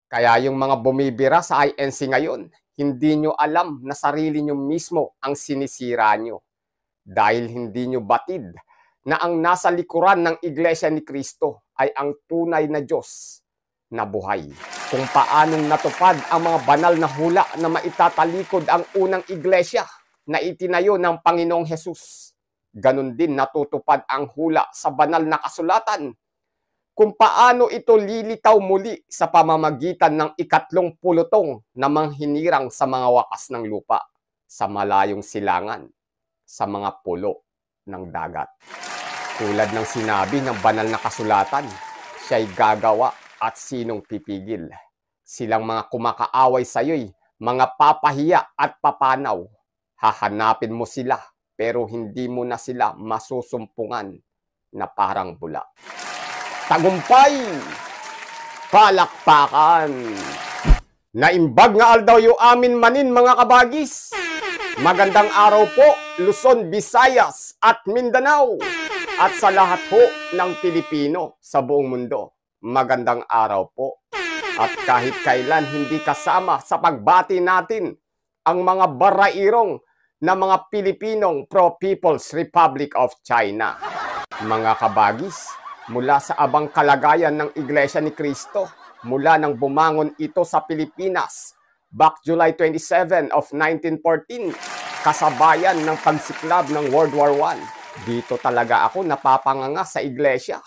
Kaya yung mga bumibira sa INC ngayon, hindi nyo alam na sarili nyo mismo ang sinisira nyo. Dahil hindi nyo batid na ang nasa likuran ng Iglesia ni Cristo ay ang tunay na Diyos na buhay. Kung paanong natupad ang mga banal na hula na maitatalikod ang unang iglesia na itinayo ng Panginoong Hesus. Ganon din natutupad ang hula sa banal na kasulatan. Kung paano ito lilitaw muli sa pamamagitan ng ikatlong pulutong na manghinirang sa mga wakas ng lupa, sa malayong silangan, sa mga pulo ng dagat. Tulad ng sinabi ng banal na kasulatan, siya'y gagawa at sinong pipigil. Silang mga kumakaaway sa iyo'y mga papahiya at papanaw. Hahanapin mo sila pero hindi mo na sila masusumpungan na parang bula. Tagumpay! Palakpakan! Naimbag nga aldaw yung amin manin mga kabagis. Magandang araw po, Luzon, Visayas at Mindanao. At sa lahat po ng Pilipino sa buong mundo. Magandang araw po. At kahit kailan hindi kasama sa pagbati natin ang mga barairong na mga Pilipinong pro-People's Republic of China. Mga kabagis, mula sa abang kalagayan ng Iglesia ni Cristo, mula nang bumangon ito sa Pilipinas, back July 27 of 1914, kasabayan ng pagsiklab ng World War I. Dito talaga ako napapanganga sa Iglesia.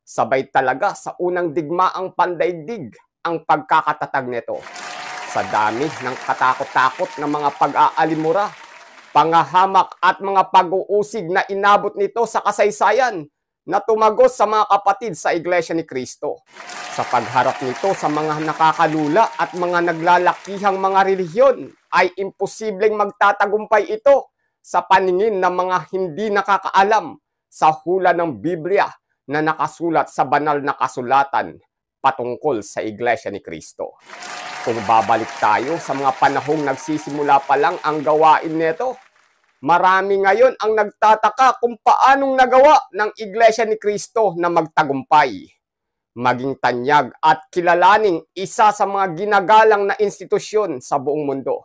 Sabay talaga sa unang digmaang pandaigdig ang pagkakatatag nito. Sa dami ng katakot-takot na mga pag-aalimura, pangahamak at mga pag-uusig na inabot nito sa kasaysayan na tumagos sa mga kapatid sa Iglesia ni Cristo. Sa pagharap nito sa mga nakakalula at mga naglalakihang mga relihiyon, ay imposibleng magtatagumpay ito sa paningin ng mga hindi nakakaalam sa hula ng Biblia na nakasulat sa banal na kasulatan patungkol sa Iglesia ni Cristo. Kung babalik tayo sa mga panahong nagsisimula pa lang ang gawain nito, marami ngayon ang nagtataka kung paanong nagawa ng Iglesia ni Cristo na magtagumpay, maging tanyag at kilalaning isa sa mga ginagalang na institusyon sa buong mundo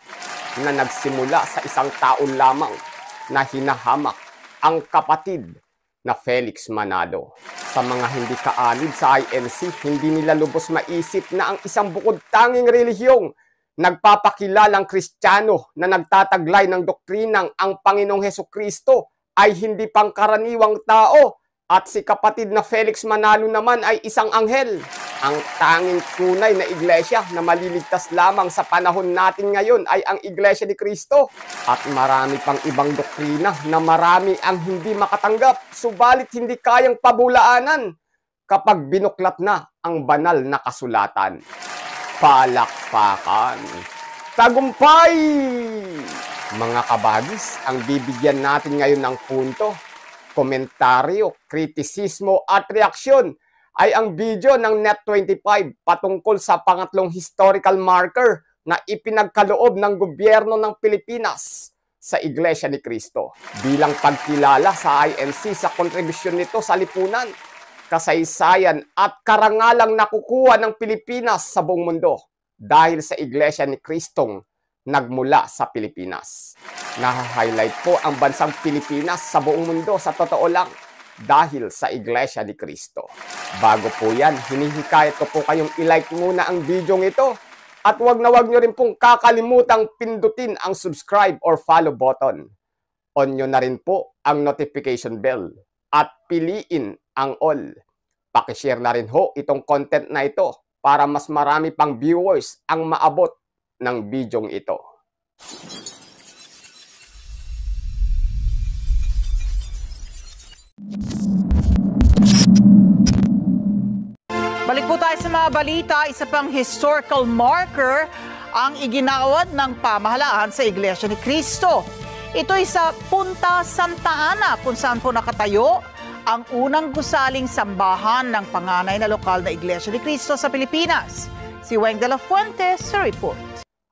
na nagsimula sa isang tao lamang na hinahamak ang kapatid na Felix Manalo. Sa mga hindi kaanib sa INC, hindi nila lubos maisip na ang isang bukod tanging relihiyong nagpapakilalang Kristiyano na nagtataglay ng doktrinang ang Panginoong Hesukristo ay hindi pangkaraniwang tao at si kapatid na Felix Manalo naman ay isang anghel. Ang tanging tunay na iglesia na maliligtas lamang sa panahon natin ngayon ay ang Iglesia ni Cristo. At marami pang ibang doktrina na marami ang hindi makatanggap, subalit hindi kayang pabulaanan kapag binuklat na ang banal na kasulatan. Palakpakan! Tagumpay! Mga kabagis, ang bibigyan natin ngayon ng punto, komentaryo, kritisismo at reaksyon ay ang video ng Net25 patungkol sa pangatlong historical marker na ipinagkaloob ng gobyerno ng Pilipinas sa Iglesia ni Cristo. Bilang pagkilala sa INC sa kontribusyon nito sa lipunan, kasaysayan at karangalang nakukuha ng Pilipinas sa buong mundo dahil sa Iglesia ni Cristong nagmula sa Pilipinas. Naha-highlight po ang bansang Pilipinas sa buong mundo sa totoo lang dahil sa Iglesia ni Cristo. Bago po yan, hinihikayat ko po kayong i-like muna ang video ito at wag na wag nyo rin pong kakalimutang pindutin ang subscribe or follow button. On nyo na rin po ang notification bell at piliin ang all. Pakishare na rin ho itong content na ito para mas marami pang viewers ang maabot ng bidyong ito. Balik po tayo sa mga balita. Isa pang historical marker ang iginawad ng pamahalaan sa Iglesia ni Cristo. Ito'y sa Punta Santa Ana kung saan po nakatayo ang unang gusaling sambahan ng panganay na lokal na Iglesia ni Cristo sa Pilipinas. Si Weng de la Fuente sa report.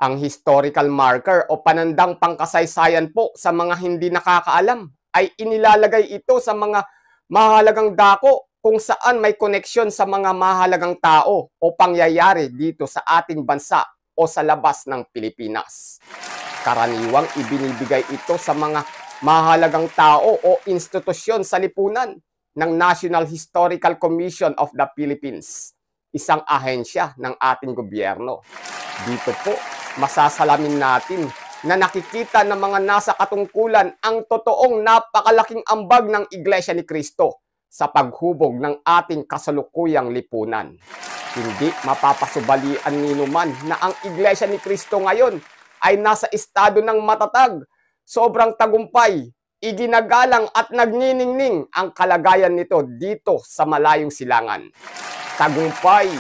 Ang historical marker o panandang pangkasaysayan po sa mga hindi nakakaalam ay inilalagay ito sa mga mahalagang dako kung saan may koneksyon sa mga mahalagang tao o pangyayari dito sa ating bansa o sa labas ng Pilipinas. Karaniwang ibinibigay ito sa mga mahalagang tao o institusyon sa lipunan ng National Historical Commission of the Philippines, isang ahensya ng ating gobyerno. Dito po, masasalamin natin na nakikita ng mga nasa katungkulan ang totoong napakalaking ambag ng Iglesia ni Cristo sa paghubog ng ating kasalukuyang lipunan. Hindi mapapasubalian ninuman na ang Iglesia ni Cristo ngayon ay nasa estado ng matatag, sobrang tagumpay, iginagalang at nagniningning ang kalagayan nito dito sa malayong silangan. Tagumpay,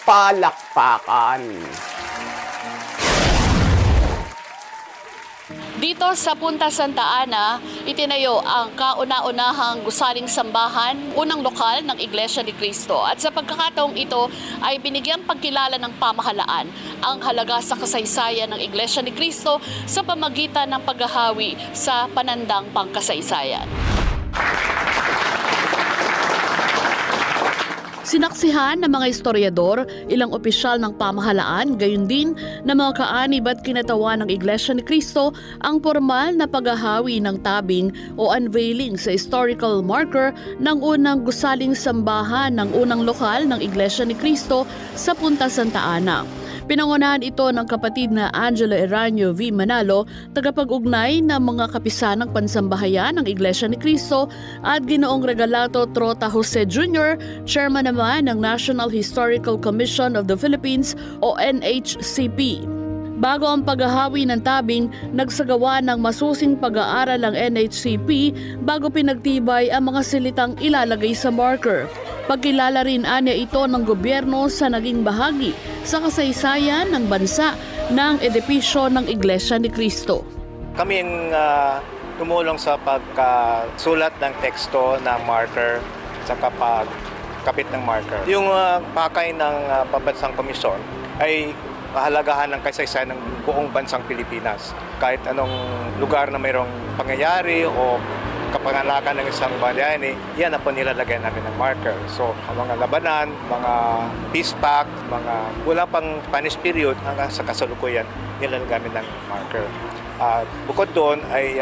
palakpakan. Dito sa Punta Santa Ana, itinayo ang kauna-unahang gusaling sambahan, unang lokal ng Iglesia ni Cristo. At sa pagkakataong ito ay binigyang pagkilala ng pamahalaan ang halaga sa kasaysayan ng Iglesia ni Cristo sa pamagitan ng paghahawi sa panandang pangkasaysayan. Sinaksihan ng mga historiador, ilang opisyal ng pamahalaan, gayon din na mga kaanib at kinatawan ng Iglesia ni Cristo ang formal na paghahawi ng tabing o unveiling sa historical marker ng unang gusaling sambahan ng unang lokal ng Iglesia ni Cristo sa Punta Santa Ana. Pinangunahan ito ng kapatid na Angelo Eranio V. Manalo, tagapag-ugnay ng mga kapisanang pansambahayan ng Iglesia ni Cristo, at Ginoong Regalato Trota Jose Jr., chairman naman ng National Historical Commission of the Philippines o NHCP. Bago ang paghahawi ng tabing, nagsagawa ng masusing pag-aaral ang NHCP bago pinagtibay ang mga silitang ilalagay sa marker. Pagkilala rin anya ito ng gobyerno sa naging bahagi sa kasaysayan ng bansa ng edepisyo ng Iglesia ni Cristo. Kami ang tumulong sa pagkasulat ng teksto ng marker sa kapit ng marker. Yung pakay ng pambansang komisyon ay kahalagahan ng kasaysayan ng buong bansang Pilipinas. Kahit anong lugar na mayroong pangyayari o kapanganakan ng isang bayani, yan na po nilalagay namin ng marker. So, ang mga labanan, mga peace pact, mga wala pang Spanish period hanggang sa kasalukuyan, nilalagay namin ng marker. Bukod doon ay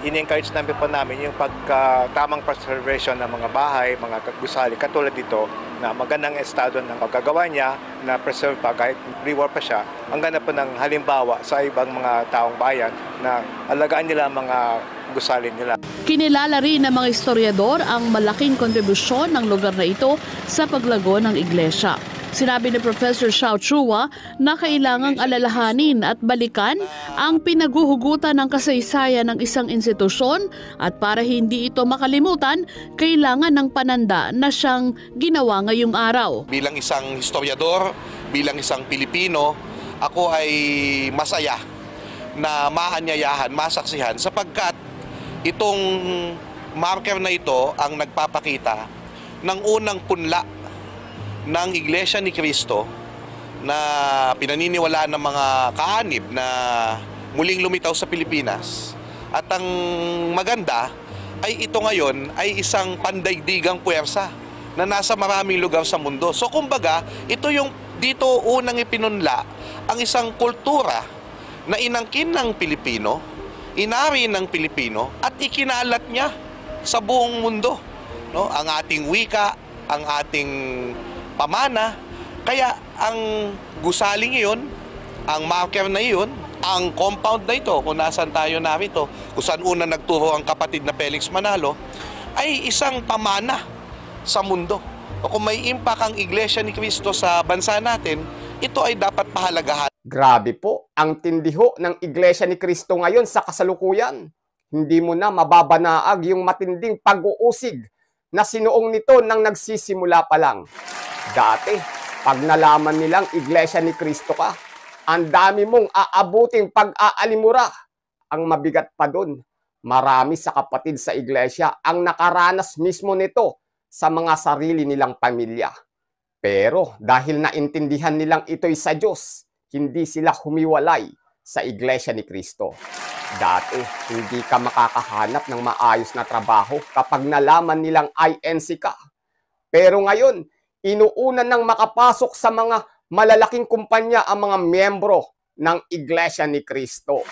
in-encourage namin po namin yung tamang preservation ng mga bahay, mga gusali, katulad dito na magandang estado ng pagkagawa niya, na preserve pa kahit pre-war pa siya. Ang ganda po ng halimbawa sa ibang mga taong bayan na alagaan nila mga gusali nila. Kinilala rin ng mga historiador ang malaking kontribusyon ng lugar na ito sa paglago ng iglesia. Sinabi ni Professor Xiao Chua na kailangang alalahanin at balikan ang pinaguhugutan ng kasaysayan ng isang institusyon, at para hindi ito makalimutan, kailangan ng pananda na siyang ginawa ngayong araw. Bilang isang historiador, bilang isang Pilipino, ako ay masaya na maanyayahan, masaksihan sapagkat itong marker na ito ang nagpapakita ng unang punla ng Iglesia ni Cristo na pinaniniwalaan ng mga kaanib na muling lumitaw sa Pilipinas. At ang maganda ay ito ngayon ay isang pandaigdigang puwersa na nasa maraming lugar sa mundo. So kumbaga, ito yung dito unang ipinunla ang isang kultura na inangkin ng Pilipino, inari ng Pilipino at ikinalat niya sa buong mundo, no? Ang ating wika, ang ating pamana. Kaya ang gusaling iyon, ang marker na iyon, ang compound na ito, kung nasan tayo narito, kung saan una nagturo ang kapatid na Felix Manalo, ay isang pamana sa mundo. O kung may impact ang Iglesia ni Cristo sa bansa natin, ito ay dapat pahalagahan. Grabe po, ang tindiho ng Iglesia ni Cristo ngayon sa kasalukuyan. Hindi mo na mababanaag yung matinding pag-uusig na sinuong nito nang nagsisimula pa lang. Dati, pag nalaman nilang Iglesia ni Cristo ka, ang dami mong aabuting pag-aalimura. Ang mabigat pa dun, marami sa kapatid sa Iglesia ang nakaranas mismo nito sa mga sarili nilang pamilya. Pero dahil naintindihan nilang ito'y sa Diyos, hindi sila humiwalay sa Iglesia ni Cristo. Dati, hindi ka makakahanap ng maayos na trabaho kapag nalaman nilang INC ka. Pero ngayon, inuuna nang makapasok sa mga malalaking kumpanya ang mga miyembro ng Iglesia ni Cristo.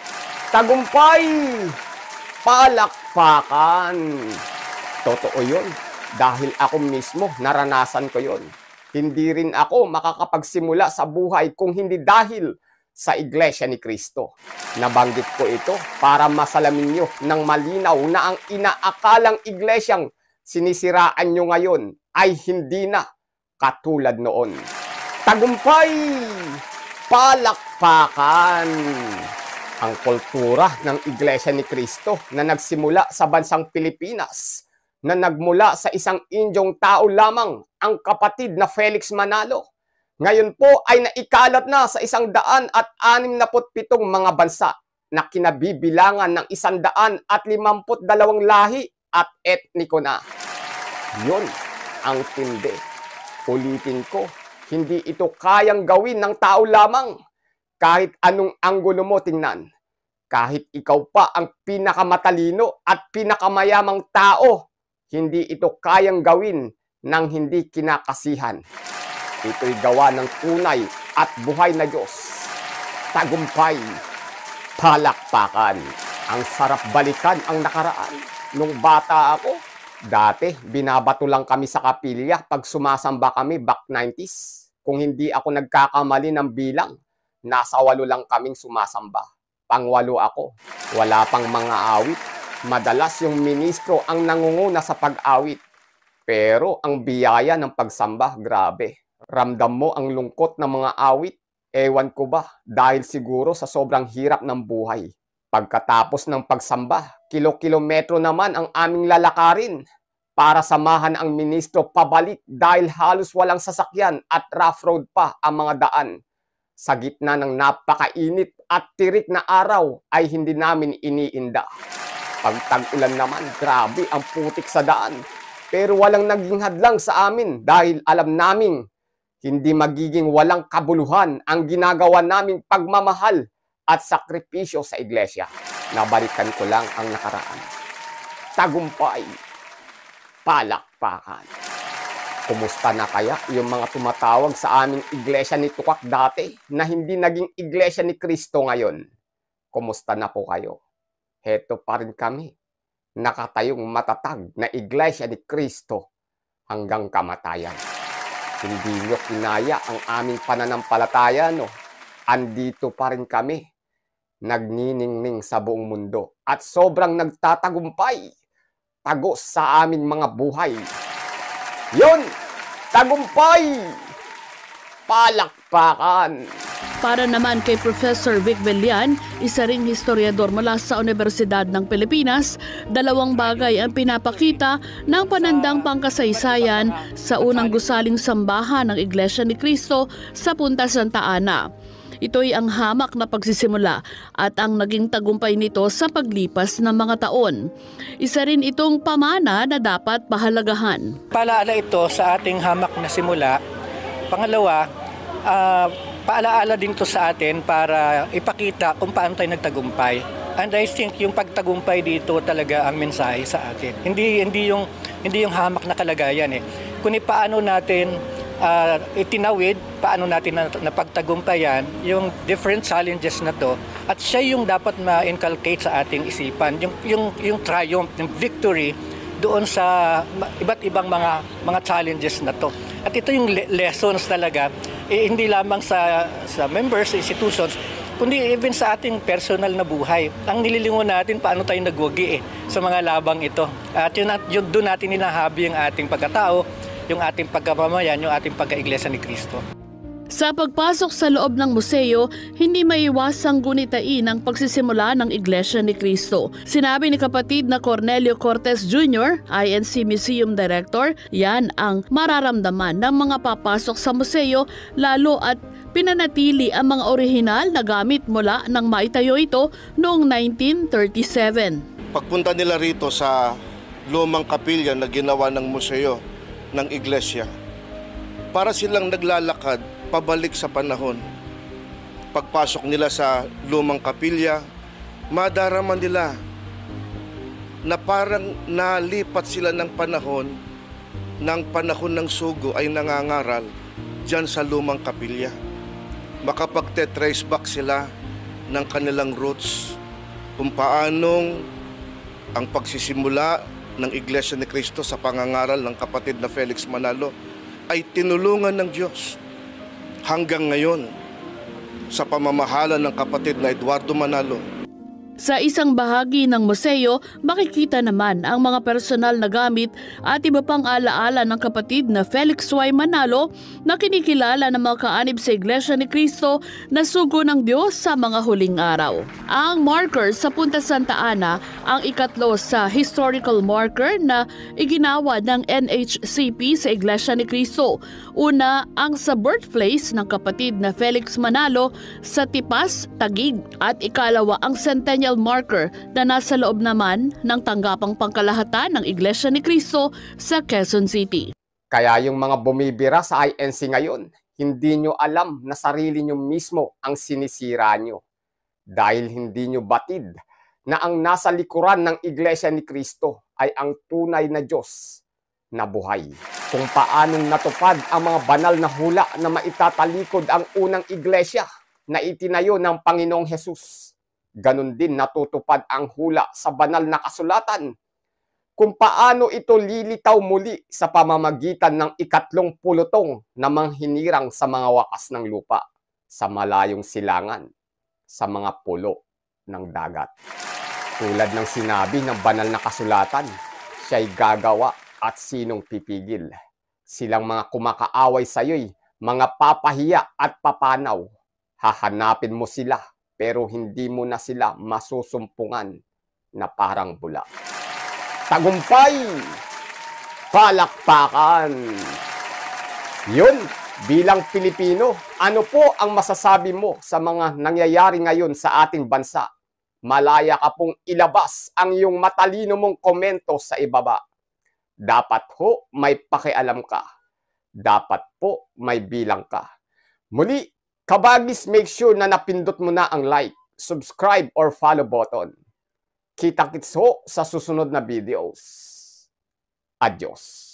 Tagumpay! Palakpakan! Totoo yun. Dahil ako mismo, naranasan ko yun. Hindi rin ako makakapagsimula sa buhay kung hindi dahil sa Iglesia ni Cristo. Nabanggit ko ito para masalamin nyo ng malinaw na ang inaakalang iglesyang sinisiraan nyo ngayon ay hindi na katulad noon. Tagumpay! Palakpakan! Ang kultura ng Iglesia ni Cristo na nagsimula sa bansang Pilipinas, na nagmula sa isang Indyong tao lamang, ang kapatid na Felix Manalo, ngayon po ay naikalat na sa 167 mga bansa na kinabibilangan ng 152 lahi at etniko na. Yun ang tindi. Ulitin ko, hindi ito kayang gawin ng tao lamang. Kahit anong anggulo mo tingnan, kahit ikaw pa ang pinakamatalino at pinakamayamang tao, hindi ito kayang gawin ng hindi kinakasihan. Ito'y gawa ng tunay at buhay na Diyos. Tagumpay, palakpakan. Ang sarap balikan ang nakaraan. Nung bata ako, dati binabato lang kami sa kapilya pag sumasamba kami back 90s. Kung hindi ako nagkakamali ng bilang, nasa 8 lang kaming sumasamba. Pang-8 ako. Wala pang mga awit. Madalas yung ministro ang nangunguna sa pag-awit. Pero ang biyaya ng pagsamba, grabe. Ramdam mo ang lungkot ng mga awit. Ewan ko ba, dahil siguro sa sobrang hirap ng buhay. Pagkatapos ng pagsamba, kilo-kilometro naman ang aming lalakarin para samahan ang ministro pabalik dahil halos walang sasakyan at rough road pa ang mga daan. Sa gitna ng napakainit at tirik na araw ay hindi namin iniinda. Pag tag-ulan naman, grabe ang putik sa daan. Pero walang naging hadlang sa amin dahil alam naming hindi magiging walang kabuluhan ang ginagawa naming pagmamahal at sakripisyo sa iglesia. Nabalikan ko lang ang nakaraan. Tagumpay, palakpakan. Kumusta na kaya yung mga tumatawag sa aming iglesia ni Tukak dati na hindi naging iglesia ni Cristo ngayon? Kumusta na po kayo? Heto pa rin kami, nakatayong matatag na iglesia ni Cristo hanggang kamatayan. Hindi nyo kinaya ang aming pananampalataya, no? Andito pa rin kami, nagniningning sa buong mundo at sobrang nagtatagumpay, tagos sa aming mga buhay. Yun! Tagumpay! Palakpakan! Para naman kay Professor Vic Villan, isa ring historiador mula sa Universidad ng Pilipinas, 2 bagay ang pinapakita ng panandang pangkasaysayan sa unang gusaling sambahan ng Iglesia ni Cristo sa Punta Santa Ana. Ito'y ang hamak na pagsisimula at ang naging tagumpay nito sa paglipas ng mga taon. Isa rin itong pamana na dapat pahalagahan. Paalaala ito sa ating hamak na simula. Pangalawa, paalaala din to sa atin para ipakita kung paano tayo nagtagumpay. And I think yung pagtagumpay dito talaga ang mensahe sa atin. Hindi yung hamak na kalagayan kundi paano natin itinawid, paano natin napagtagumpayan yung different challenges na to, at siya yung dapat ma-inculcate sa ating isipan, yung triumph, yung victory doon sa iba't ibang mga challenges na to. At ito yung lessons talaga, hindi lamang sa members, sa institutions, kundi even sa ating personal na buhay. Ang nililingon natin, paano tayo nagwagi sa mga labang ito. At yun doon natin hinahabi ang ating pagkatao, yung ating pagkapamayan, yung ating pagka-Iglesia ni Cristo. Sa pagpasok sa loob ng museo, hindi maiwasang gunitain ang pagsisimula ng Iglesia ni Cristo. Sinabi ni kapatid na Cornelio Cortez Jr., INC Museum Director, yan ang mararamdaman ng mga papasok sa museo, lalo at pinanatili ang mga orihinal na gamit mula nang maitayo ito noong 1937. Pagpunta nila rito sa lumang kapilya na ginawa ng museo ng iglesia, para silang naglalakad pabalik sa panahon. Pagpasok nila sa lumang kapilya, madarama nila na parang nalipat sila ng panahon ng panahon ng sugo ay nangangaral dyan sa lumang kapilya. Makapagte-trace back sila ng kanilang roots kung paanong ang pagsisimula ng Iglesia ni Cristo sa pangangaral ng kapatid na Felix Manalo ay tinulungan ng Diyos hanggang ngayon sa pamamahala ng kapatid na Eduardo Manalo. Sa isang bahagi ng museo, makikita naman ang mga personal na gamit at iba pang alaala ng kapatid na Felix Y. Manalo na kinikilala ng mga kaanib sa Iglesia ni Cristo na sugo ng Diyos sa mga huling araw. Ang marker sa Punta Santa Ana ang ikatlo sa historical marker na iginawa ng NHCP sa Iglesia ni Cristo. Una, ang sa birthplace ng kapatid na Felix Manalo sa Tipas, Taguig, at ikalawa ang centennial marker na nasa loob naman ng tanggapang pangkalahatan ng Iglesia ni Cristo sa Quezon City. Kaya yung mga bumibira sa INC ngayon, hindi nyo alam na sarili nyo mismo ang sinisira nyo. Dahil hindi nyo batid na ang nasa likuran ng Iglesia ni Cristo ay ang tunay na Diyos na buhay. Kung paanong natupad ang mga banal na hula na maitatalikod ang unang iglesia na itinayo ng Panginoong Hesus. Ganon din natutupad ang hula sa banal na kasulatan kung paano ito lilitaw muli sa pamamagitan ng ikatlong pulutong na manghinirang sa mga wakas ng lupa, sa malayong silangan, sa mga pulo ng dagat. Tulad ng sinabi ng banal na kasulatan, siya'y gagawa at sinong pipigil. Silang mga kumakaaway sa iyo'y mga papahiya at papanaw. Hahanapin mo sila, pero hindi mo na sila masusumpungan na parang bula. Tagumpay! Palakpakan! Yun, bilang Pilipino, ano po ang masasabi mo sa mga nangyayari ngayon sa ating bansa? Malaya ka pong ilabas ang iyong matalino mong komento sa ibaba. Dapat ho may pakialam ka. Dapat po may bilang ka. Muli, kabagis, make sure na napindot mo na ang like, subscribe, or follow button. Kita-kits ho sa susunod na videos. Adios.